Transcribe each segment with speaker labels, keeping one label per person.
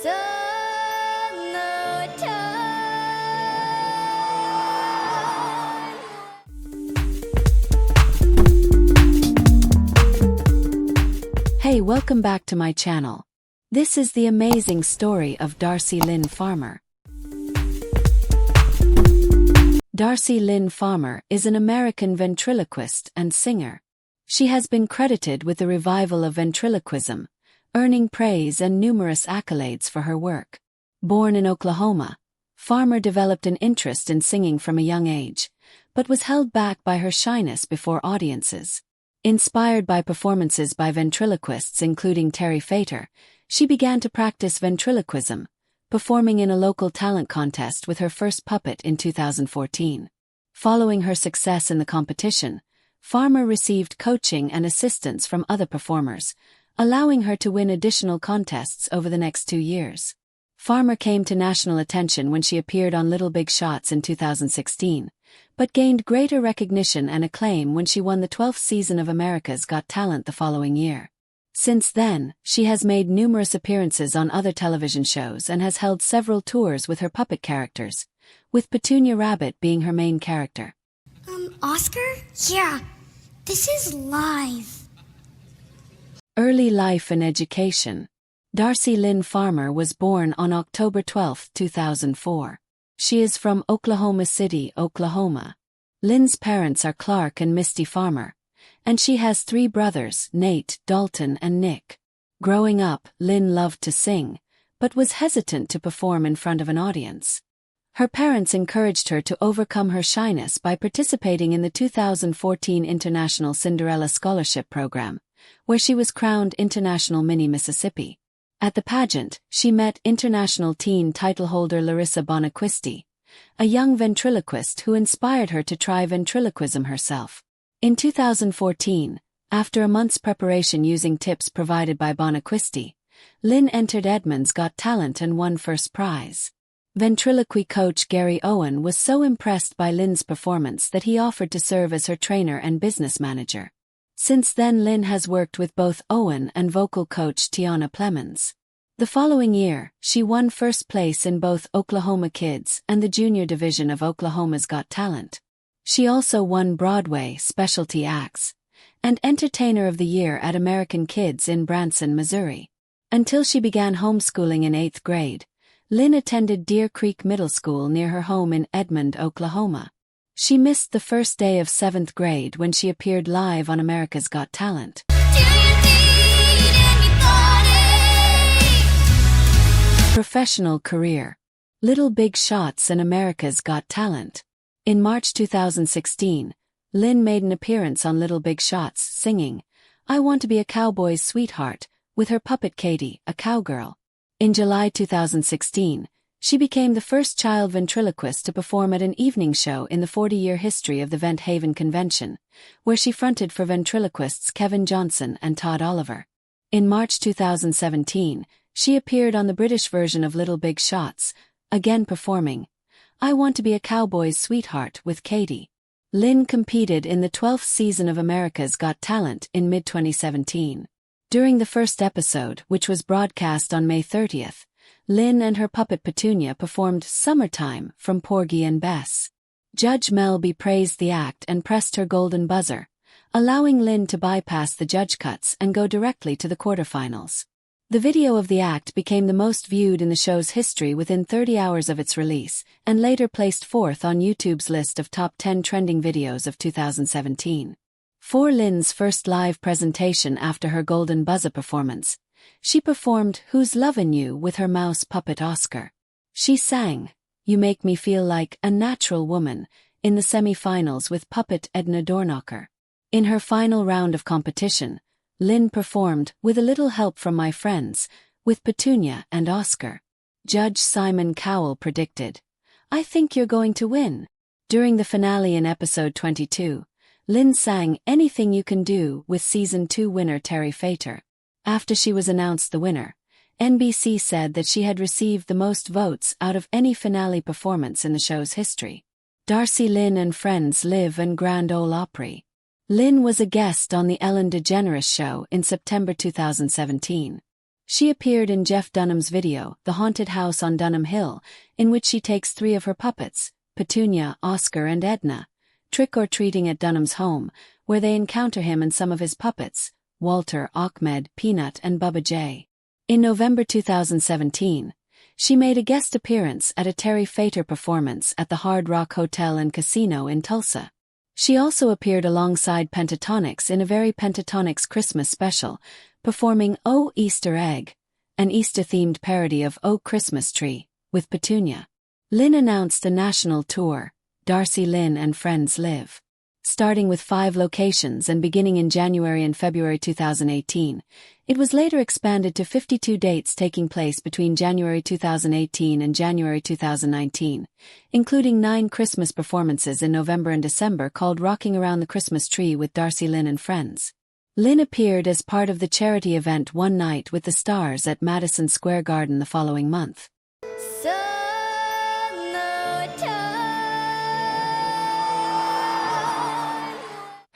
Speaker 1: Hey, welcome back to my channel. This is the amazing story of Darci Lynne Farmer. Darci Lynne Farmer is an American ventriloquist and singer. She has been credited with the revival of ventriloquism, earning praise and numerous accolades for her work. Born in Oklahoma, Farmer developed an interest in singing from a young age, but was held back by her shyness before audiences. Inspired by performances by ventriloquists including Terry Fator, she began to practice ventriloquism, performing in a local talent contest with her first puppet in 2014. Following her success in the competition, Farmer received coaching and assistance from other performers, allowing her to win additional contests over the next 2 years. Farmer came to national attention when she appeared on Little Big Shots in 2016, but gained greater recognition and acclaim when she won the 12th season of America's Got Talent the following year. Since then, she has made numerous appearances on other television shows and has held several tours with her puppet characters, with Petunia Rabbit being her main character.
Speaker 2: Oscar? Yeah, this is live.
Speaker 1: Early life and education. Darci Lynne Farmer was born on October 12, 2004. She is from Oklahoma City, Oklahoma. Lynne's parents are Clark and Misty Farmer, and she has 3 brothers, Nate, Dalton, and Nick. Growing up, Lynne loved to sing, but was hesitant to perform in front of an audience. Her parents encouraged her to overcome her shyness by participating in the 2014 International Cinderella Scholarship Program, where she was crowned International Mini Mississippi. At the pageant, she met international teen title holder Larissa Bonacquisti, a young ventriloquist who inspired her to try ventriloquism herself. In 2014, after a month's preparation using tips provided by Bonacquisti, Lynne entered Edmonds' Got Talent and won first prize. Ventriloquy coach Gary Owen was so impressed by Lynne's performance that he offered to serve as her trainer and business manager. Since then, Lynne has worked with both Owen and vocal coach Tiana Plemons. The following year, she won first place in both Oklahoma Kids and the junior division of Oklahoma's Got Talent. She also won Broadway Specialty Acts and Entertainer of the Year at American Kids in Branson, Missouri. Until she began homeschooling in 8th grade, Lynne attended Deer Creek Middle School near her home in Edmond, Oklahoma. She missed the first day of 7th grade when she appeared live on America's Got Talent. Professional career. Little Big Shots and America's Got Talent. In March 2016, Lynne made an appearance on Little Big Shots singing, "I Want to Be a Cowboy's Sweetheart," with her puppet Katie, a cowgirl. In July 2016, she became the first child ventriloquist to perform at an evening show in the 40-year history of the Vent Haven Convention, where she fronted for ventriloquists Kevin Johnson and Todd Oliver. In March 2017, she appeared on the British version of Little Big Shots, again performing, "I Want to Be a Cowboy's Sweetheart" with Katie. Lynne competed in the 12th season of America's Got Talent in mid-2017. During the first episode, which was broadcast on May 30th, Lynne and her puppet Petunia performed "Summertime" from Porgy and Bess. Judge Melby praised the act and pressed her golden buzzer, allowing Lynne to bypass the judge cuts and go directly to the quarterfinals. The video of the act became the most viewed in the show's history within 30 hours of its release, and later placed 4th on YouTube's list of top 10 trending videos of 2017. For Lynne's first live presentation after her Golden Buzzer performance, she performed "Who's Lovin' You" with her mouse puppet Oscar. She sang "You Make Me Feel Like a Natural Woman" in the semi-finals with puppet Edna Dornocker. In her final round of competition, Lynne performed "With a Little Help from My Friends" with Petunia and Oscar. Judge Simon Cowell predicted, "I think you're going to win." During the finale in episode 22, Lynne sang "Anything You Can Do" with Season 2 winner Terry Fator. After she was announced the winner, NBC said that she had received the most votes out of any finale performance in the show's history. Darci Lynne and Friends live in Grand Ole Opry. Lynne was a guest on The Ellen DeGeneres Show in September 2017. She appeared in Jeff Dunham's video, The Haunted House on Dunham Hill, in which she takes 3 of her puppets, Petunia, Oscar and Edna, trick-or-treating at Dunham's home, where they encounter him and some of his puppets, Walter, Ahmed, Peanut and Bubba J. In November 2017, she made a guest appearance at a Terry Fator performance at the Hard Rock Hotel and Casino in Tulsa. She also appeared alongside Pentatonix in a very Pentatonix Christmas special, performing Oh Easter Egg, an Easter-themed parody of Oh Christmas Tree, with Petunia. Lynne announced a national tour, Darci, Lynne and Friends Live. Starting with 5 locations and beginning in January and February 2018, it was later expanded to 52 dates taking place between January 2018 and January 2019, including 9 Christmas performances in November and December called Rocking Around the Christmas Tree with Darci, Lynne and Friends. Lynne appeared as part of the charity event One Night with the Stars at Madison Square Garden the following month.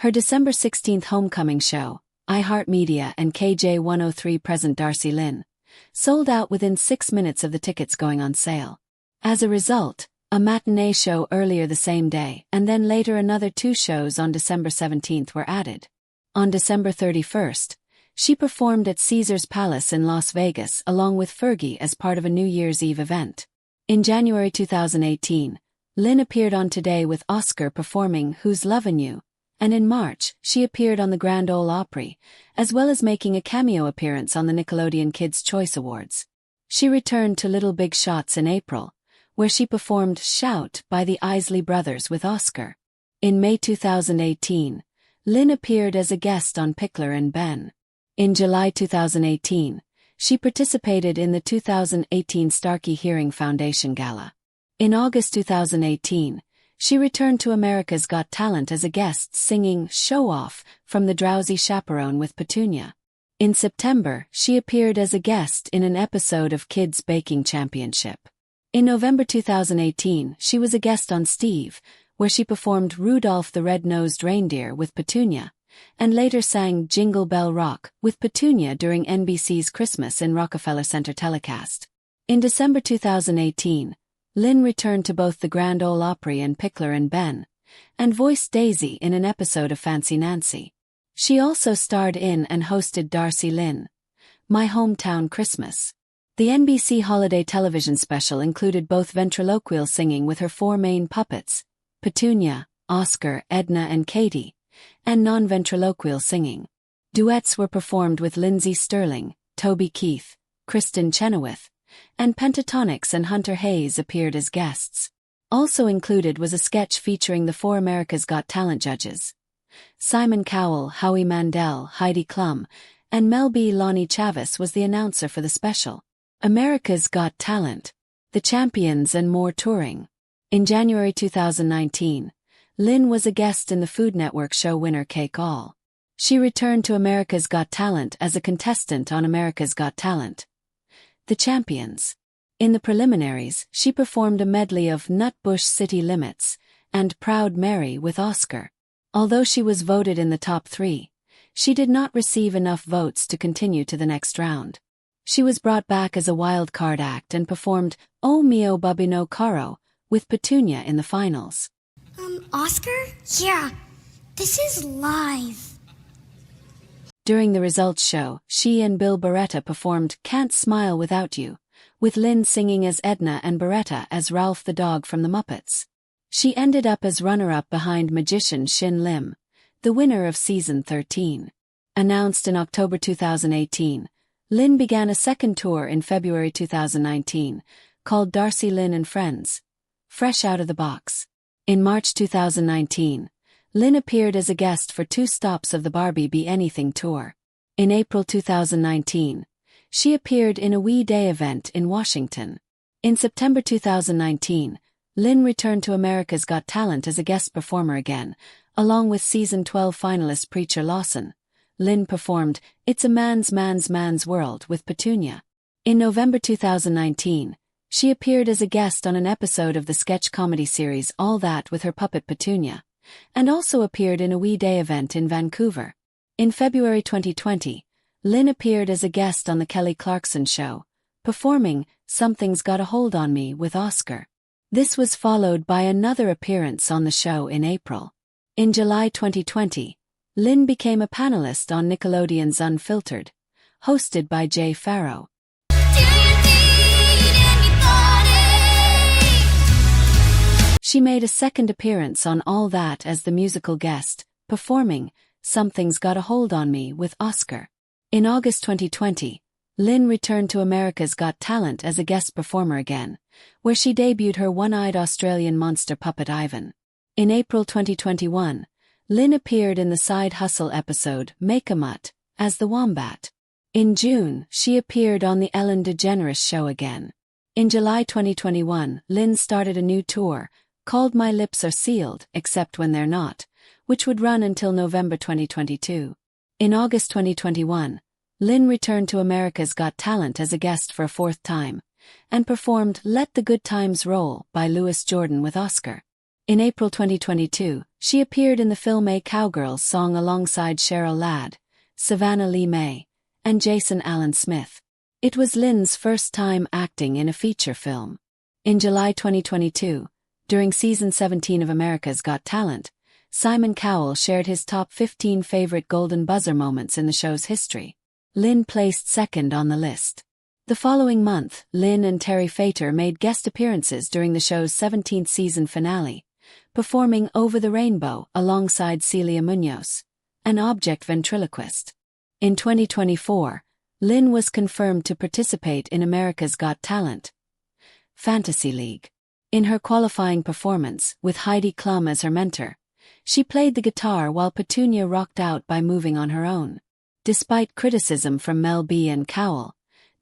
Speaker 1: Her December 16th homecoming show, iHeartMedia and KJ103 present Darci Lynne, sold out within 6 minutes of the tickets going on sale. As a result, a matinee show earlier the same day and then later another 2 shows on December 17th were added. On December 31st, she performed at Caesars Palace in Las Vegas along with Fergie as part of a New Year's Eve event. In January 2018, Lynne appeared on Today with Oscar performing Who's Lovin' You, and in March, she appeared on the Grand Ole Opry, as well as making a cameo appearance on the Nickelodeon Kids' Choice Awards. She returned to Little Big Shots in April, where she performed Shout by the Isley Brothers with Oscar. In May 2018, Lynne appeared as a guest on Pickler and Ben. In July 2018, she participated in the 2018 Starkey Hearing Foundation Gala. In August 2018, she returned to America's Got Talent as a guest singing Show Off from The Drowsy Chaperone with Petunia. In September, she appeared as a guest in an episode of Kids Baking Championship. In November 2018, she was a guest on Steve, where she performed Rudolph the Red-Nosed Reindeer with Petunia, and later sang Jingle Bell Rock with Petunia during NBC's Christmas in Rockefeller Center telecast. In December 2018, Lynne returned to both the Grand Ole Opry and Pickler and Ben, and voiced Daisy in an episode of Fancy Nancy. She also starred in and hosted Darci Lynne, My Hometown Christmas. The NBC holiday television special included both ventriloquial singing with her 4 main puppets, Petunia, Oscar, Edna and Katie, and non-ventriloquial singing. Duets were performed with Lindsey Sterling, Toby Keith, Kristen Chenoweth, and Pentatonix and Hunter Hayes appeared as guests. Also included was a sketch featuring the 4 America's Got Talent judges. Simon Cowell, Howie Mandel, Heidi Klum, and Mel B. Lonnie Chavis was the announcer for the special. America's Got Talent, The Champions and More touring. In January 2019, Lynne was a guest in the Food Network show Winner Cake All. She returned to America's Got Talent as a contestant on America's Got Talent, The Champions. In the preliminaries, she performed a medley of Nutbush City Limits and Proud Mary with Oscar. Although she was voted in the top 3, she did not receive enough votes to continue to the next round. She was brought back as a wild card act and performed Oh Mio Bubino Caro with Petunia in the finals.
Speaker 2: Oscar? Yeah, this is live.
Speaker 1: During the results show, she and Bill Barretta performed Can't Smile Without You, with Lynne singing as Edna and Barretta as Ralph the dog from the Muppets. She ended up as runner-up behind magician Shin Lim, the winner of season 13. Announced in October 2018, Lynne began a second tour in February 2019, called Darci Lynne and Friends, Fresh Out of the Box. In March 2019, Lynne appeared as a guest for 2 stops of the Barbie Be Anything tour. In April 2019, she appeared in a We Day event in Washington. In September 2019, Lynne returned to America's Got Talent as a guest performer again, along with season 12 finalist Preacher Lawson. Lynne performed It's a Man's World with Petunia. In November 2019, she appeared as a guest on an episode of the sketch comedy series All That with her puppet Petunia, and also appeared in a We Day event in Vancouver. In February 2020, Lynne appeared as a guest on The Kelly Clarkson Show, performing Something's Got a Hold on Me with Oscar. This was followed by another appearance on the show in April. In July 2020, Lynne became a panelist on Nickelodeon's Unfiltered, hosted by Jay Farrow. She made a second appearance on All That as the musical guest, performing Something's Got a Hold on Me with Oscar. In August 2020, Lynne returned to America's Got Talent as a guest performer again, where she debuted her one-eyed Australian monster puppet Ivan. In April 2021, Lynne appeared in the Side Hustle episode Make a Mutt as the Wombat. In June, she appeared on The Ellen DeGeneres Show again. In July 2021, Lynne started a new tour, called My Lips Are Sealed, Except When They're Not, which would run until November 2022. In August 2021, Lynne returned to America's Got Talent as a guest for a fourth time, and performed Let the Good Times Roll by Louis Jordan with Oscar. In April 2022, she appeared in the film A Cowgirls song alongside Cheryl Ladd, Savannah Lee May, and Jason Allen Smith. It was Lynne's first time acting in a feature film. In July 2022, during season 17 of America's Got Talent, Simon Cowell shared his top 15 favorite golden buzzer moments in the show's history. Lynne placed second on the list. The following month, Lynne and Terry Fator made guest appearances during the show's 17th season finale, performing Over the Rainbow alongside Celia Munoz, an object ventriloquist. In 2024, Lynne was confirmed to participate in America's Got Talent Fantasy League. In her qualifying performance, with Heidi Klum as her mentor, she played the guitar while Petunia rocked out by moving on her own. Despite criticism from Mel B and Cowell,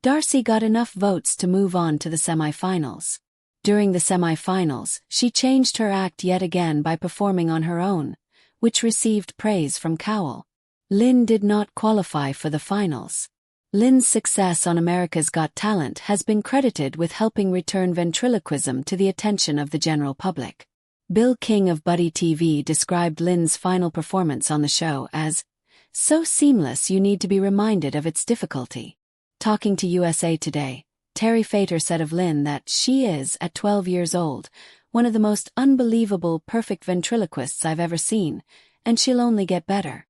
Speaker 1: Darci got enough votes to move on to the semifinals. During the semifinals, she changed her act yet again by performing on her own, which received praise from Cowell. Lynne did not qualify for the finals. Lynne's success on America's Got Talent has been credited with helping return ventriloquism to the attention of the general public. Bill King of Buddy TV described Lynne's final performance on the show as so seamless you need to be reminded of its difficulty. Talking to USA Today, Terry Fator said of Lynne that she is, at 12 years old, one of the most unbelievable perfect ventriloquists I've ever seen, and she'll only get better.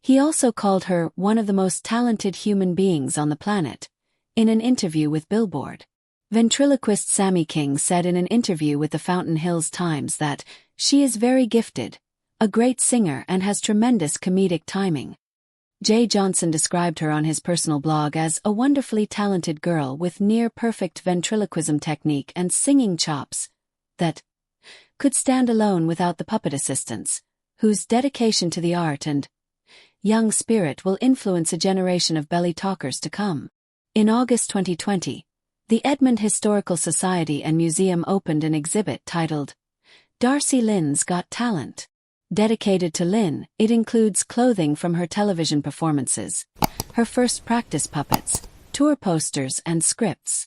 Speaker 1: He also called her one of the most talented human beings on the planet, in an interview with Billboard. Ventriloquist Sammy King said in an interview with the Fountain Hills Times that she is very gifted, a great singer and has tremendous comedic timing. Jay Johnson described her on his personal blog as a wonderfully talented girl with near-perfect ventriloquism technique and singing chops that could stand alone without the puppet assistance, whose dedication to the art and young spirit will influence a generation of belly talkers to come. In August 2020, the Edmond Historical Society and Museum opened an exhibit titled Darci Lynne's Got Talent. Dedicated to Lynne, it includes clothing from her television performances, her first practice puppets, tour posters and scripts.